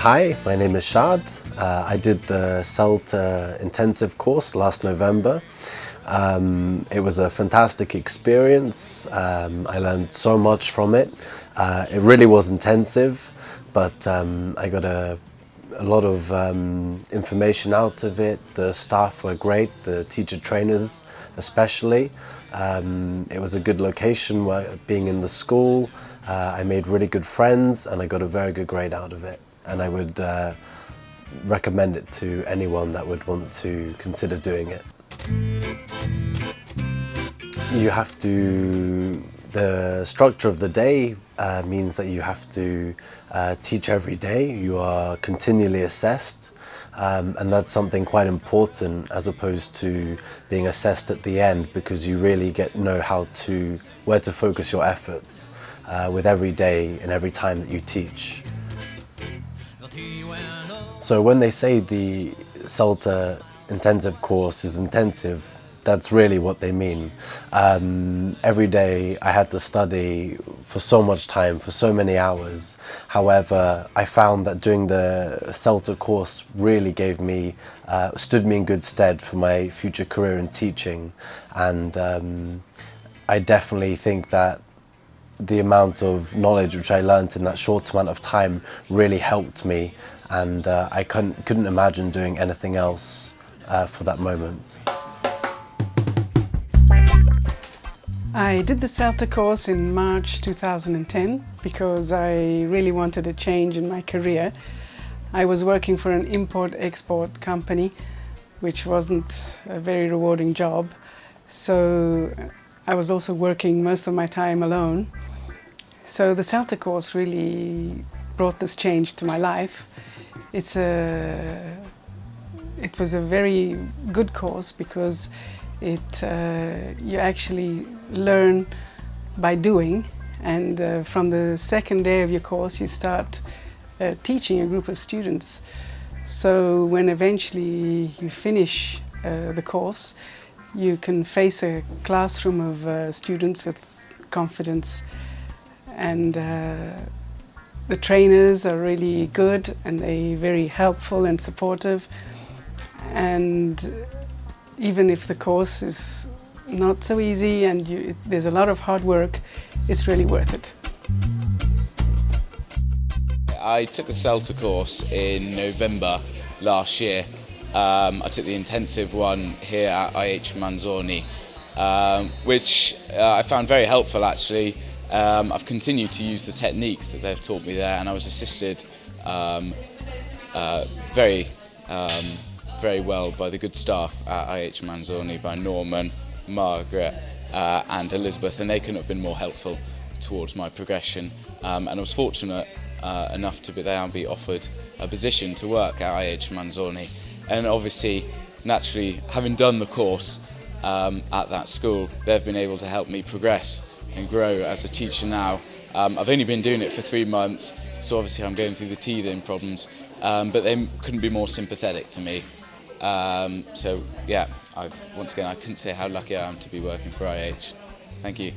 Hi, my name is Shad. I did the CELTA intensive course last November. It was a fantastic experience. I learned so much from it. It really was intensive, but I got a lot of information out of it. The staff were great, the teacher trainers especially. It was a good location being in the school. I made really good friends and I got a very good grade out of it. And I would recommend it to anyone that would want to consider doing it. The structure of the day means that you have to teach every day. You are continually assessed, and that's something quite important as opposed to being assessed at the end, because you really know where to focus your efforts with every day and every time that you teach. So when they say the CELTA intensive course is intensive, that's really what they mean. Every day I had to study for so much time, for so many hours. However, I found that doing the CELTA course really stood me in good stead for my future career in teaching. And I definitely think that the amount of knowledge which I learned in that short amount of time really helped me, and I couldn't imagine doing anything else for that moment. I did the CELTA course in March 2010 because I really wanted a change in my career. I was working for an import-export company, which wasn't a very rewarding job, so I was also working most of my time alone. So the CELTA course really brought this change to my life. It was a very good course because you actually learn by doing, and from the second day of your course you start teaching a group of students. So when eventually you finish the course, you can face a classroom of students with confidence, and the trainers are really good and they're very helpful and supportive. And even if the course is not so easy and there's a lot of hard work, it's really worth it. I took the CELTA course in November last year. I took the intensive one here at IH Manzoni, which I found very helpful actually. I've continued to use the techniques that they've taught me there, and I was assisted very well by the good staff at IH Manzoni, by Norman, Margaret and Elizabeth, and they couldn't have been more helpful towards my progression. And I was fortunate enough to be there and be offered a position to work at IH Manzoni. And obviously, naturally, having done the course at that school, they've been able to help me progress and grow as a teacher now. I've only been doing it for 3 months, so obviously I'm going through the teething problems, but they couldn't be more sympathetic to me. So yeah, once again, I couldn't say how lucky I am to be working for IH. Thank you.